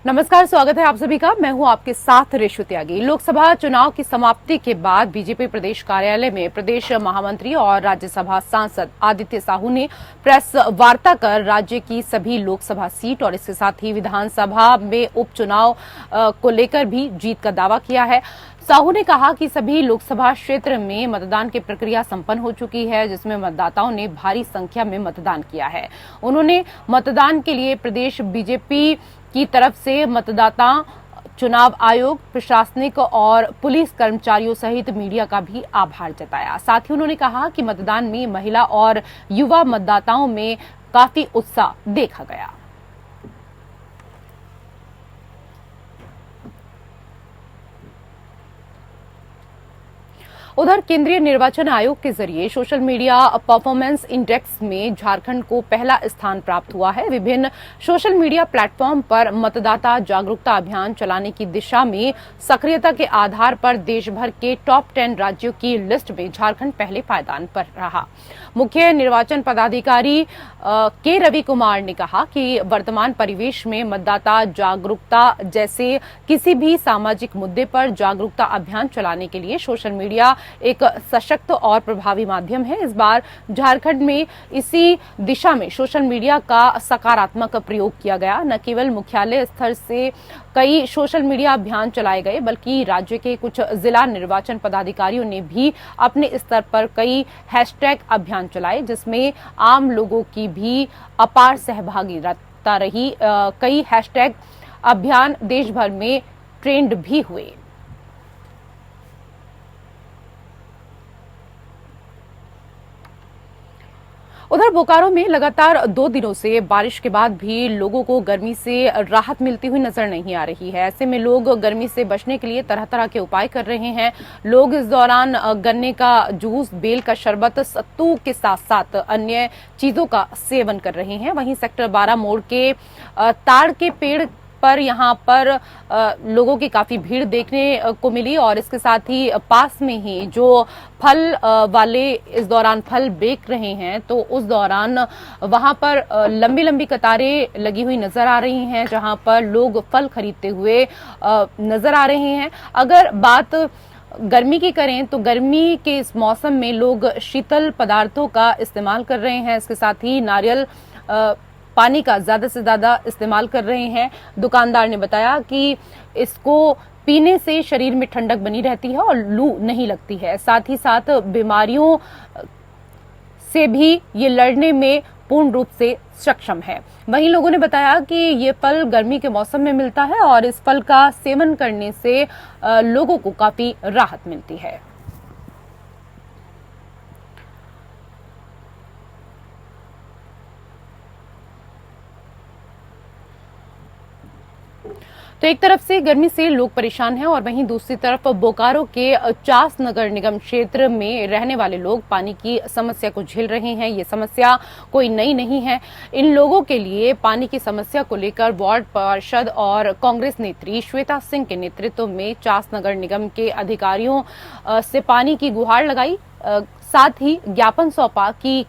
नमस्कार, स्वागत है आप सभी का। मैं हूं आपके साथ रेशु त्यागी। लोकसभा चुनाव की समाप्ति के बाद बीजेपी प्रदेश कार्यालय में प्रदेश महामंत्री और राज्यसभा सांसद आदित्य साहू ने प्रेस वार्ता कर राज्य की सभी लोकसभा सीट और इसके साथ ही विधानसभा में उपचुनाव को लेकर भी जीत का दावा किया है। साहू ने कहा कि सभी लोकसभा क्षेत्र में मतदान की प्रक्रिया संपन्न हो चुकी है, जिसमें मतदाताओं ने भारी संख्या में मतदान किया है। उन्होंने मतदान के लिए प्रदेश बीजेपी की तरफ से मतदाता, चुनाव आयोग, प्रशासनिक और पुलिस कर्मचारियों सहित मीडिया का भी आभार जताया। साथ ही उन्होंने कहा कि मतदान में महिला और युवा मतदाताओं में काफी उत्साह देखा गया। उधर केंद्रीय निर्वाचन आयोग के जरिए सोशल मीडिया परफॉर्मेंस इंडेक्स में झारखंड को पहला स्थान प्राप्त हुआ है। विभिन्न सोशल मीडिया प्लेटफॉर्म पर मतदाता जागरूकता अभियान चलाने की दिशा में सक्रियता के आधार पर देश भर के टॉप 10 राज्यों की लिस्ट में झारखंड पहले पायदान पर रहा। मुख्य निर्वाचन पदाधिकारी के रवि कुमार ने कहा कि वर्तमान परिवेश में मतदाता जागरूकता जैसे किसी भी सामाजिक मुद्दे पर जागरूकता अभियान चलाने के लिए सोशल मीडिया एक सशक्त और प्रभावी माध्यम है। इस बार झारखंड में इसी दिशा में सोशल मीडिया का सकारात्मक प्रयोग किया गया। न केवल मुख्यालय स्तर से कई सोशल मीडिया अभियान चलाए गए, बल्कि राज्य के कुछ जिला निर्वाचन पदाधिकारियों ने भी अपने स्तर पर कई हैशटैग अभियान चलाए, जिसमें आम लोगों की भी अपार सहभागिता रही। कई हैशटैग अभियान देश भर में ट्रेंड भी हुए। उधर बोकारो में लगातार 2 दिनों से बारिश के बाद भी लोगों को गर्मी से राहत मिलती हुई नजर नहीं आ रही है। ऐसे में लोग गर्मी से बचने के लिए तरह तरह के उपाय कर रहे हैं। लोग इस दौरान गन्ने का जूस, बेल का शरबत, सत्तू के साथ साथ अन्य चीजों का सेवन कर रहे हैं। वहीं सेक्टर 12 मोड़ के ताड़ के पेड़ पर यहां पर लोगों की काफी भीड़ देखने को मिली और इसके साथ ही पास में ही जो फल वाले इस दौरान फल बेच रहे हैं, तो उस दौरान वहां पर लंबी लंबी कतारें लगी हुई नजर आ रही हैं, जहां पर लोग फल खरीदते हुए नजर आ रहे हैं। अगर बात गर्मी की करें तो गर्मी के इस मौसम में लोग शीतल पदार्थों का इस्तेमाल कर रहे हैं। इसके साथ ही नारियल पानी का ज्यादा से ज्यादा इस्तेमाल कर रहे हैं। दुकानदार ने बताया कि इसको पीने से शरीर में ठंडक बनी रहती है और लू नहीं लगती है। साथ ही साथ बीमारियों से भी ये लड़ने में पूर्ण रूप से सक्षम है। वहीं लोगों ने बताया कि ये फल गर्मी के मौसम में मिलता है और इस फल का सेवन करने से लोगों को काफी राहत मिलती है। तो एक तरफ से गर्मी से लोग परेशान हैं और वहीं दूसरी तरफ बोकारो के चास नगर निगम क्षेत्र में रहने वाले लोग पानी की समस्या को झेल रहे हैं। ये समस्या कोई नई नहीं है। इन लोगों के लिए पानी की समस्या को लेकर वार्ड पार्षद और कांग्रेस नेत्री श्वेता सिंह के नेतृत्व में चास नगर निगम के अधिकारियों से पानी की गुहार लगाई। साथ ही ज्ञापन सौंपा कि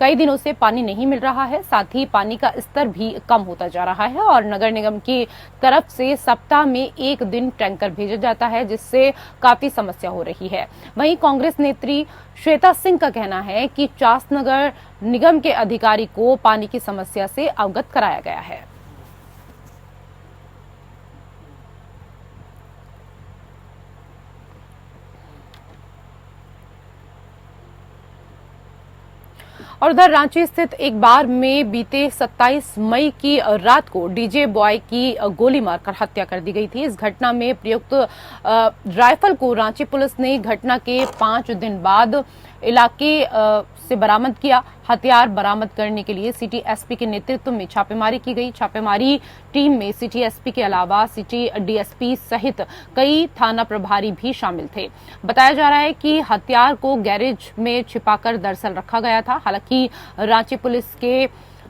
कई दिनों से पानी नहीं मिल रहा है। साथ ही पानी का स्तर भी कम होता जा रहा है और नगर निगम की तरफ से सप्ताह में 1 दिन टैंकर भेजा जाता है, जिससे काफी समस्या हो रही है। वहीं कांग्रेस नेत्री श्वेता सिंह का कहना है कि चास नगर निगम के अधिकारी को पानी की समस्या से अवगत कराया गया है। और उधर रांची स्थित एक बार में बीते 27 मई की रात को डीजे बॉय की गोली मारकर हत्या कर दी गई थी। इस घटना में प्रयुक्त राइफल को रांची पुलिस ने घटना के 5 दिन बाद इलाके से बरामद किया। हथियार बरामद करने के लिए सिटी एसपी के नेतृत्व में छापेमारी की गई। छापेमारी टीम में सिटी एसपी के अलावा सिटी डीएसपी सहित कई थाना प्रभारी भी शामिल थे। बताया जा रहा है कि हथियार को गैरेज में छिपाकर दरअसल रखा गया था। हालांकि रांची पुलिस के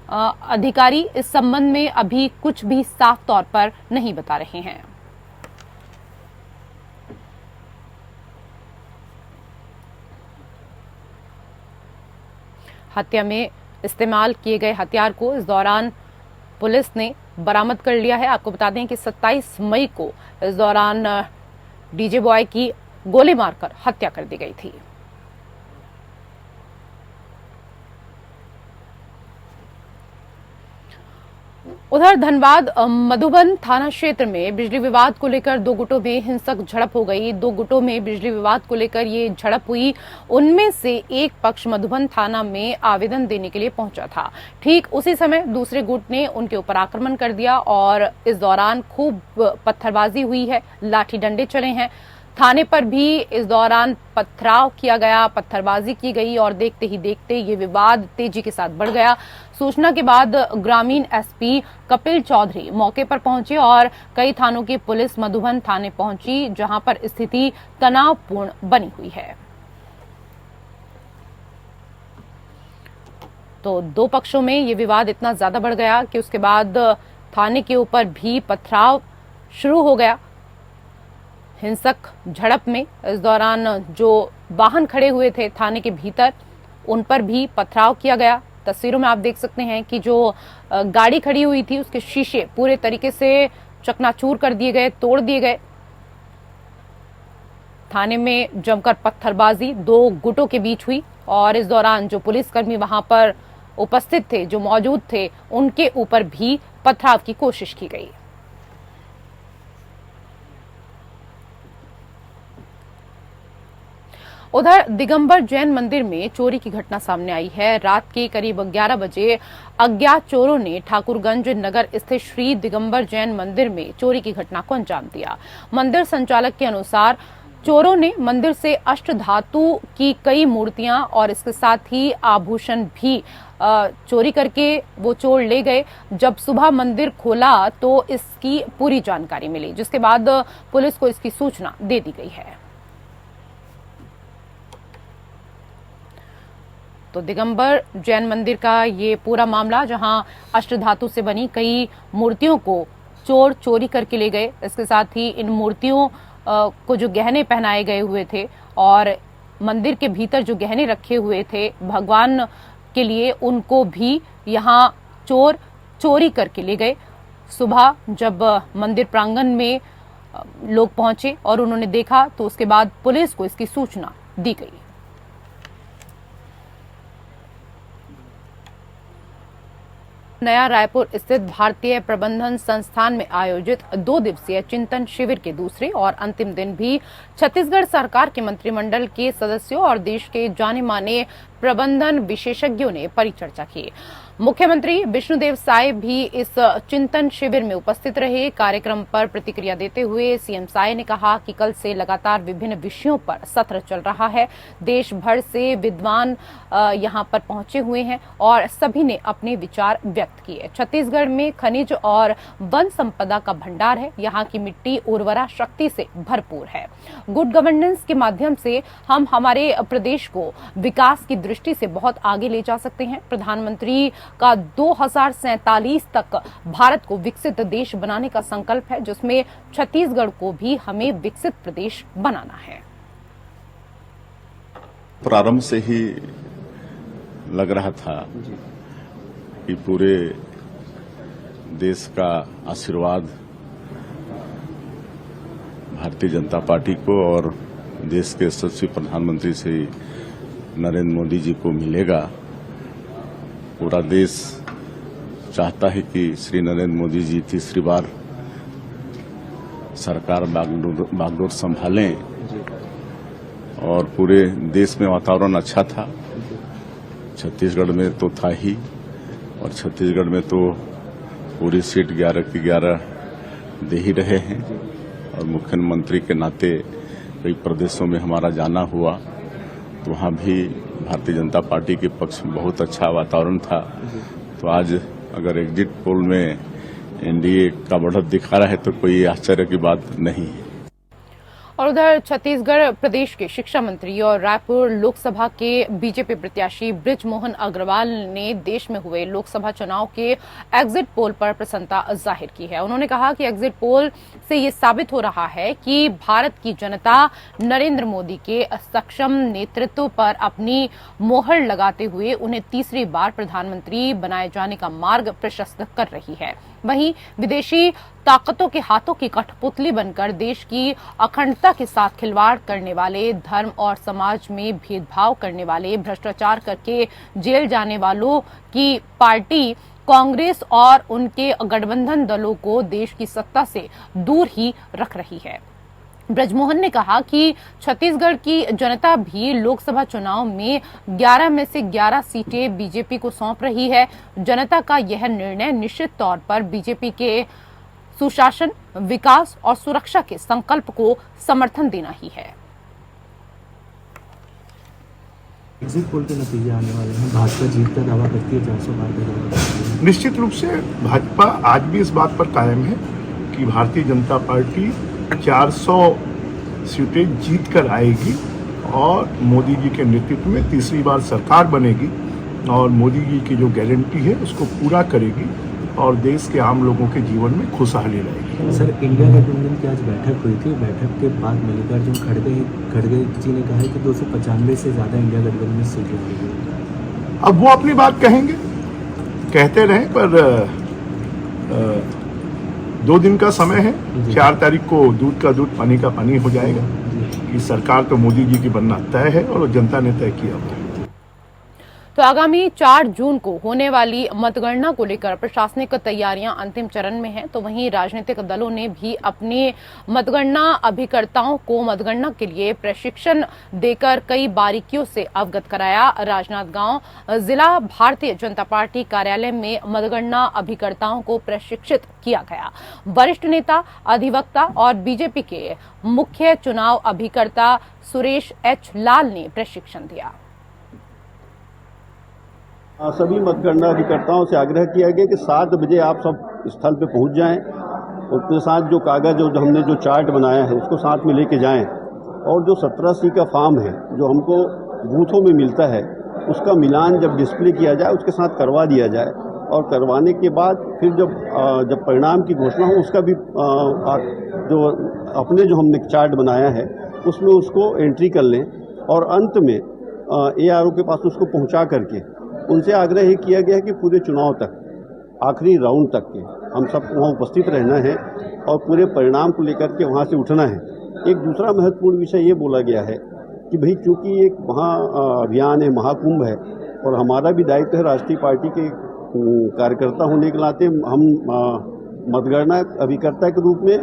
अधिकारी इस संबंध में अभी कुछ भी साफ तौर पर नहीं बता रहे हैं। हत्या में इस्तेमाल किए गए हथियार को इस दौरान पुलिस ने बरामद कर लिया है। आपको बता दें कि 27 मई को इस दौरान डीजे बॉय की गोली मारकर हत्या कर दी गई थी। उधर धनबाद मधुबन थाना क्षेत्र में बिजली विवाद को लेकर दो गुटों में हिंसक झड़प हो गई। दो गुटों में बिजली विवाद को लेकर ये झड़प हुई। उनमें से एक पक्ष मधुबन थाना में आवेदन देने के लिए पहुंचा था। ठीक उसी समय दूसरे गुट ने उनके ऊपर आक्रमण कर दिया और इस दौरान खूब पत्थरबाजी हुई है, लाठी डंडे चले हैं। थाने पर भी इस दौरान पथराव किया गया, पत्थरबाजी की गई और देखते ही देखते ये विवाद तेजी के साथ बढ़ गया। सूचना के बाद ग्रामीण एसपी कपिल चौधरी मौके पर पहुंचे और कई थानों की पुलिस मधुबन थाने पहुंची, जहां पर स्थिति तनावपूर्ण बनी हुई है। तो दो पक्षों में ये विवाद इतना ज्यादा बढ़ गया कि उसके बाद थाने के ऊपर भी पथराव शुरू हो गया। हिंसक झड़प में इस दौरान जो वाहन खड़े हुए थे थाने के भीतर, उन पर भी पथराव किया गया। तस्वीरों में आप देख सकते हैं कि जो गाड़ी खड़ी हुई थी उसके शीशे पूरे तरीके से चकनाचूर कर दिए गए, तोड़ दिए गए। थाने में जमकर पत्थरबाजी दो गुटों के बीच हुई और इस दौरान जो पुलिसकर्मी वहां पर उपस्थित थे, जो मौजूद थे, उनके ऊपर भी पथराव की कोशिश की गई। उधर दिगंबर जैन मंदिर में चोरी की घटना सामने आई है। रात के करीब 11 बजे अज्ञात चोरों ने ठाकुरगंज नगर स्थित श्री दिगंबर जैन मंदिर में चोरी की घटना को अंजाम दिया। मंदिर संचालक के अनुसार चोरों ने मंदिर से अष्टधातु की कई मूर्तियां और इसके साथ ही आभूषण भी चोरी करके वो चोर ले गए। जब सुबह मंदिर खोला तो इसकी पूरी जानकारी मिली, जिसके बाद पुलिस को इसकी सूचना दे दी गई है। तो दिगंबर जैन मंदिर का ये पूरा मामला, जहां अष्टधातु से बनी कई मूर्तियों को चोर चोरी करके ले गए। इसके साथ ही इन मूर्तियों को जो गहने पहनाए गए हुए थे और मंदिर के भीतर जो गहने रखे हुए थे भगवान के लिए, उनको भी यहां चोर चोरी करके ले गए। सुबह जब मंदिर प्रांगण में लोग पहुंचे और उन्होंने देखा तो उसके बाद पुलिस को इसकी सूचना दी गई। नया रायपुर स्थित भारतीय प्रबंधन संस्थान में आयोजित 2 दिवसीय चिंतन शिविर के दूसरे और अंतिम दिन भी छत्तीसगढ़ सरकार के मंत्रिमंडल के सदस्यों और देश के जाने माने प्रबंधन विशेषज्ञों ने परिचर्चा की। मुख्यमंत्री विष्णुदेव साय भी इस चिंतन शिविर में उपस्थित रहे। कार्यक्रम पर प्रतिक्रिया देते हुए सीएम साय ने कहा कि कल से लगातार विभिन्न विषयों पर सत्र चल रहा है। देश भर से विद्वान यहां पर पहुंचे हुए हैं और सभी ने अपने विचार व्यक्त किए। छत्तीसगढ़ में खनिज और वन संपदा का भंडार है। यहाँ की मिट्टी उर्वरा शक्ति से भरपूर है। गुड गवर्नेंस के माध्यम से हम हमारे प्रदेश को विकास की दृष्टि से बहुत आगे ले जा सकते हैं। प्रधानमंत्री का 2047 तक भारत को विकसित देश बनाने का संकल्प है, जिसमें छत्तीसगढ़ को भी हमें विकसित प्रदेश बनाना है। प्रारंभ से ही लग रहा था कि पूरे देश का आशीर्वाद भारतीय जनता पार्टी को और देश के यशस्वी प्रधानमंत्री श्री नरेंद्र मोदी जी को मिलेगा। पूरा देश चाहता है कि श्री नरेंद्र मोदी जी तीसरी बार सरकार बागडोर संभालें और पूरे देश में वातावरण अच्छा था। छत्तीसगढ़ में तो था ही, और छत्तीसगढ़ में तो पूरी सीट 11 की 11 दे ही रहे हैं और मुख्यमंत्री के नाते कई प्रदेशों में हमारा जाना हुआ तो वहाँ भी भारतीय जनता पार्टी के पक्ष में बहुत अच्छा वातावरण था। तो आज अगर एग्जिट पोल में एनडीए का बढ़त दिखा रहा है तो कोई आश्चर्य की बात नहीं है। और उधर छत्तीसगढ़ प्रदेश के शिक्षा मंत्री और रायपुर लोकसभा के बीजेपी प्रत्याशी बृजमोहन अग्रवाल ने देश में हुए लोकसभा चुनाव के एग्जिट पोल पर प्रसन्नता जाहिर की है। उन्होंने कहा कि एग्जिट पोल से ये साबित हो रहा है कि भारत की जनता नरेंद्र मोदी के सक्षम नेतृत्व पर अपनी मोहर लगाते हुए उन्हें तीसरी बार प्रधानमंत्री बनाए जाने का मार्ग प्रशस्त कर रही है। वहीं विदेशी ताकतों के हाथों की कठपुतली बनकर देश की अखंडता के साथ खिलवाड़ करने वाले, धर्म और समाज में भेदभाव करने वाले, भ्रष्टाचार करके जेल जाने वालों की पार्टी कांग्रेस और उनके गठबंधन दलों को देश की सत्ता से दूर ही रख रही है। ब्रजमोहन ने कहा कि छत्तीसगढ़ की जनता भी लोकसभा चुनाव में 11 में से 11 सीटें बीजेपी को सौंप रही है। जनता का यह निर्णय निश्चित तौर पर बीजेपी के सुशासन, विकास और सुरक्षा के संकल्प को समर्थन देना ही है। एग्जिट पोल के नतीजे आने वाले हैं, भाजपा जीत का दावा करती है, 400 पार का दावा करती है। निश्चित रूप से भाजपा आज भी इस बात पर कायम है कि भारतीय जनता पार्टी 400 सीटें जीत कर आएगी और मोदी जी के नेतृत्व में तीसरी बार सरकार बनेगी और मोदी जी की जो गारंटी है उसको पूरा करेगी और देश के आम लोगों के जीवन में खुशहाली लाएगी। सर, इंडिया गठबंधन की आज बैठक हुई थी। बैठक के बाद मल्लिकार्जुन खड़गे जी ने कहा है कि 295 से ज्यादा इंडिया गठबंधन में सीटें मिलेगी। अब वो अपनी बात कहेंगे, कहते रहें, पर 2 दिन का समय है। 4 तारीख को दूध का दूध पानी का पानी हो जाएगा कि सरकार तो मोदी जी की बनना तय है और जनता ने तय किया हुआ है। तो आगामी 4 जून को होने वाली मतगणना को लेकर प्रशासनिक तैयारियां अंतिम चरण में हैं। तो वहीं राजनीतिक दलों ने भी अपने मतगणना अभिकर्ताओं को मतगणना के लिए प्रशिक्षण देकर कई बारीकियों से अवगत कराया। राजनांदगांव जिला भारतीय जनता पार्टी कार्यालय में मतगणना अभिकर्ताओं को प्रशिक्षित किया गया। वरिष्ठ नेता, अधिवक्ता और बीजेपी के मुख्य चुनाव अभिकर्ता सुरेश एच लाल ने प्रशिक्षण दिया। सभी मतगणना अभिकर्ताओं से आग्रह किया गया कि 7 बजे आप सब स्थल पे पहुंच जाएं। उसके साथ जो कागज जो हमने जो चार्ट बनाया है उसको साथ में लेके जाएं और जो 17C का फॉर्म है जो हमको बूथों में मिलता है उसका मिलान जब डिस्प्ले किया जाए उसके साथ करवा दिया जाए और करवाने के बाद फिर जब परिणाम की घोषणा हो उसका भी जो अपने जो हमने चार्ट बनाया है उसमें उसको एंट्री कर लें और अंत में ARO के पास उसको पहुंचा करके उनसे आग्रह ये किया गया है कि पूरे चुनाव तक आखिरी राउंड तक के हम सबको वहाँ उपस्थित रहना है और पूरे परिणाम को लेकर के वहाँ से उठना है। एक दूसरा महत्वपूर्ण विषय ये बोला गया है कि भाई चूंकि एक अभियान है, महाकुंभ है और हमारा भी दायित्व है राष्ट्रीय पार्टी के कार्यकर्ता होने के नाते हम मतगणना अभिकर्ता के रूप में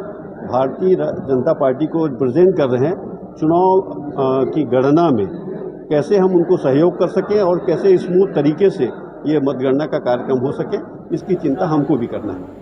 भारतीय जनता पार्टी को रिप्रेजेंट कर रहे हैं। चुनाव की गणना में कैसे हम उनको सहयोग कर सकें और कैसे स्मूथ तरीके से ये मतगणना का कार्यक्रम हो सके, इसकी चिंता हमको भी करना है।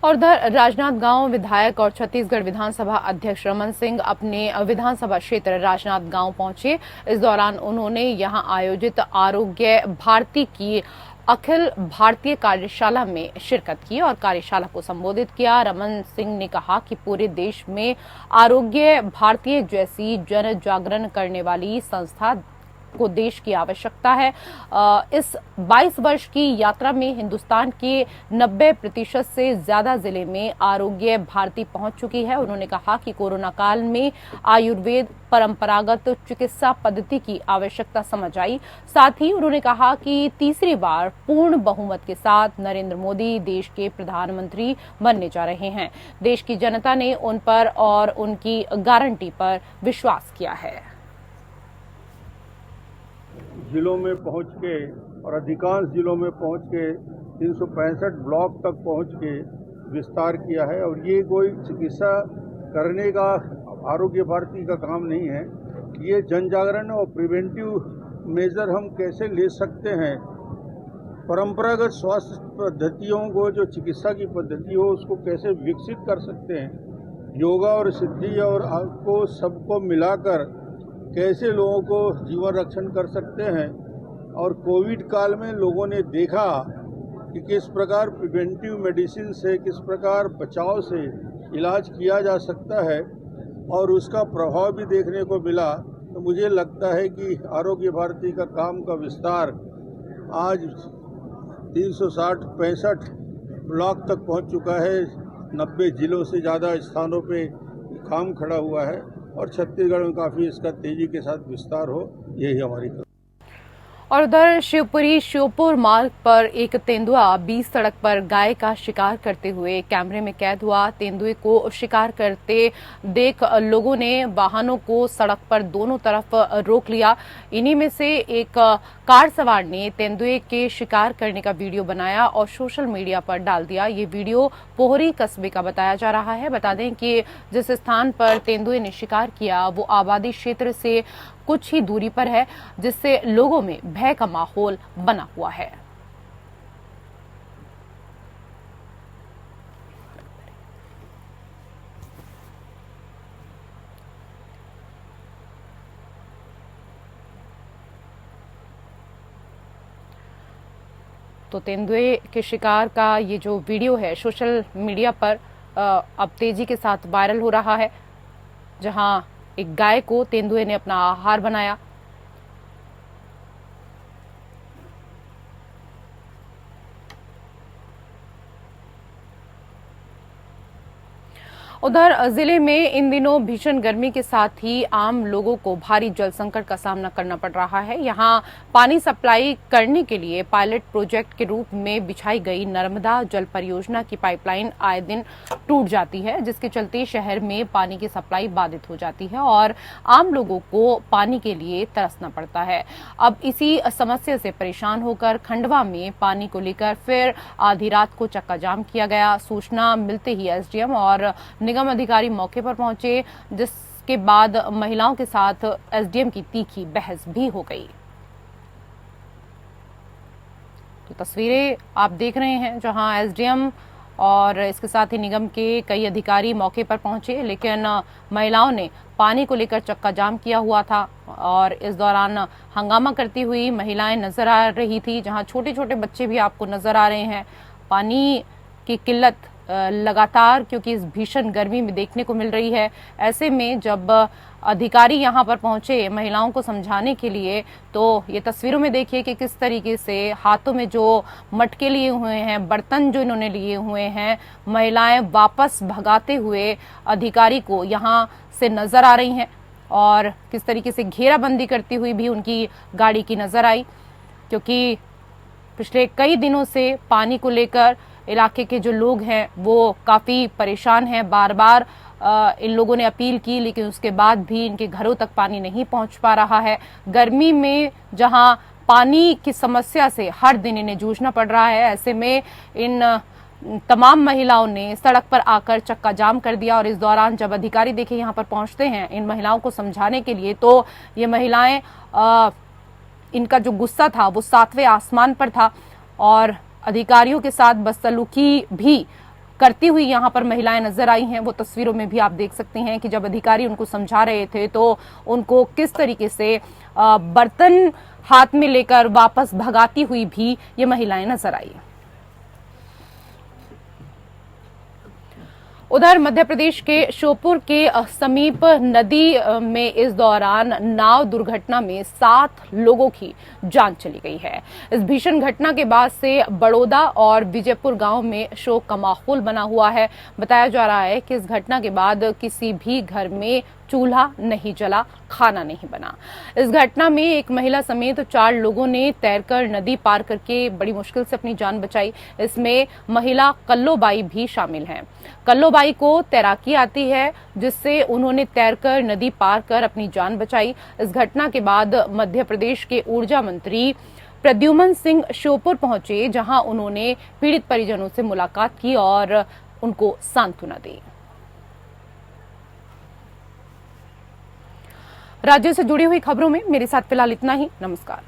और उधर राजनांदगांव विधायक और छत्तीसगढ़ विधानसभा अध्यक्ष रमन सिंह अपने विधानसभा क्षेत्र राजनांदगांव पहुंचे। इस दौरान उन्होंने यहां आयोजित आरोग्य भारती की अखिल भारतीय कार्यशाला में शिरकत की और कार्यशाला को संबोधित किया। रमन सिंह ने कहा कि पूरे देश में आरोग्य भारतीय जैसी जन जागरण करने वाली संस्था को देश की आवश्यकता है। इस 22 वर्ष की यात्रा में हिंदुस्तान के 90% से ज्यादा जिले में आरोग्य भारती पहुंच चुकी है। उन्होंने कहा कि कोरोना काल में आयुर्वेद परंपरागत चिकित्सा पद्धति की आवश्यकता समझ आई। साथ ही उन्होंने कहा कि तीसरी बार पूर्ण बहुमत के साथ नरेंद्र मोदी देश के प्रधानमंत्री बनने जा रहे हैं। देश की जनता ने उन पर और उनकी गारंटी पर विश्वास किया है। जिलों में पहुंच के और अधिकांश जिलों में पहुंच के 365 ब्लॉक तक पहुंच के विस्तार किया है और ये कोई चिकित्सा करने का आरोग्य भारती का काम नहीं है। ये जन जागरण और प्रिवेंटिव मेजर हम कैसे ले सकते हैं, परंपरागत स्वास्थ्य पद्धतियों को जो चिकित्सा की पद्धति हो उसको कैसे विकसित कर सकते हैं, योगा और सिद्धि और को सबको मिलाकर कैसे लोगों को जीवन रक्षण कर सकते हैं। और कोविड काल में लोगों ने देखा कि किस प्रकार प्रिवेंटिव मेडिसिन से किस प्रकार बचाव से इलाज किया जा सकता है और उसका प्रभाव भी देखने को मिला। तो मुझे लगता है कि आरोग्य भारती का काम का विस्तार आज 365 ब्लॉक तक पहुंच चुका है। 90 जिलों से ज़्यादा स्थानों पे काम खड़ा हुआ है और छत्तीसगढ़ में काफ़ी इसका तेजी के साथ विस्तार हो, यही हमारी। और उधर शिवपुरी श्योपुर मार्ग पर एक तेंदुआ बीच सड़क पर गाय का शिकार करते हुए कैमरे में कैद हुआ। तेंदुए को शिकार करते देख लोगों ने वाहनों को सड़क पर दोनों तरफ रोक लिया। इन्हीं में से एक कार सवार ने तेंदुए के शिकार करने का वीडियो बनाया और सोशल मीडिया पर डाल दिया। ये वीडियो पोहरी कस्बे का बताया जा रहा है। बता दें कि जिस स्थान पर तेंदुए ने शिकार किया वो आबादी क्षेत्र से कुछ ही दूरी पर है, जिससे लोगों में भय का माहौल बना हुआ है। तो तेंदुए के शिकार का ये जो वीडियो है सोशल मीडिया पर अब तेजी के साथ वायरल हो रहा है, जहां एक गाय को तेंदुए ने अपना आहार बनाया। उधर जिले में इन दिनों भीषण गर्मी के साथ ही आम लोगों को भारी जल संकट का सामना करना पड़ रहा है। यहां पानी सप्लाई करने के लिए पायलट प्रोजेक्ट के रूप में बिछाई गई नर्मदा जल परियोजना की पाइपलाइन आए दिन टूट जाती है, जिसके चलते शहर में पानी की सप्लाई बाधित हो जाती है और आम लोगों को पानी के लिए तरसना पड़ता है। अब इसी समस्या से परेशान होकर खंडवा में पानी को लेकर फिर आधी रात को चक्का जाम किया गया। सूचना मिलते ही एसडीएम और निगम अधिकारी मौके पर पहुंचे, जिसके बाद महिलाओं के साथ एसडीएम की तीखी बहस भी हो गई। तो तस्वीरें आप देख रहे हैं जहां एसडीएम और इसके साथ ही निगम के कई अधिकारी मौके पर पहुंचे, लेकिन महिलाओं ने पानी को लेकर चक्का जाम किया हुआ था और इस दौरान हंगामा करती हुई महिलाएं नजर आ रही थी, जहां छोटे छोटे बच्चे भी आपको नजर आ रहे हैं। पानी की किल्लत लगातार क्योंकि इस भीषण गर्मी में देखने को मिल रही है। ऐसे में जब अधिकारी यहां पर पहुंचे महिलाओं को समझाने के लिए, तो ये तस्वीरों में देखिए कि किस तरीके से हाथों में जो मटके लिए हुए हैं, बर्तन जो इन्होंने लिए हुए हैं, महिलाएं वापस भगाते हुए अधिकारी को यहां से नजर आ रही हैं और किस तरीके से घेराबंदी करती हुई भी उनकी गाड़ी की नजर आई, क्योंकि पिछले कई दिनों से पानी को लेकर इलाके के जो लोग हैं वो काफी परेशान हैं। बार बार इन लोगों ने अपील की, लेकिन उसके बाद भी इनके घरों तक पानी नहीं पहुंच पा रहा है। गर्मी में जहां पानी की समस्या से हर दिन इन्हें जूझना पड़ रहा है, ऐसे में इन तमाम महिलाओं ने सड़क पर आकर चक्का जाम कर दिया। और इस दौरान जब अधिकारी देखिए यहां पर पहुंचते हैं इन महिलाओं को समझाने के लिए, तो ये महिलाएं इनका जो गुस्सा था वो 7वें आसमान पर था और अधिकारियों के साथ बदसलूकी भी करती हुई यहां पर महिलाएं नजर आई हैं। वो तस्वीरों में भी आप देख सकते हैं कि जब अधिकारी उनको समझा रहे थे तो उनको किस तरीके से बर्तन हाथ में लेकर वापस भगाती हुई भी ये महिलाएं नजर आई। उधर मध्य प्रदेश के श्योपुर के समीप नदी में इस दौरान नाव दुर्घटना में 7 लोगों की जान चली गई है। इस भीषण घटना के बाद से बड़ौदा और विजयपुर गांव में शोक का माहौल बना हुआ है। बताया जा रहा है कि इस घटना के बाद किसी भी घर में चूल्हा नहीं जला, खाना नहीं बना। इस घटना में एक महिला समेत 4 लोगों ने तैरकर नदी पार करके बड़ी मुश्किल से अपनी जान बचाई। इसमें महिला कल्लोबाई भी शामिल हैं। कल्लोबाई को तैराकी आती है, जिससे उन्होंने तैरकर नदी पार कर अपनी जान बचाई। इस घटना के बाद मध्य प्रदेश के ऊर्जा मंत्री प्रद्युमन सिंह श्योपुर पहुंचे, जहां उन्होंने पीड़ित परिजनों से मुलाकात की और उनको सांत्वना दी। राज्य से जुड़ी हुई खबरों में मेरे साथ फिलहाल इतना ही। नमस्कार।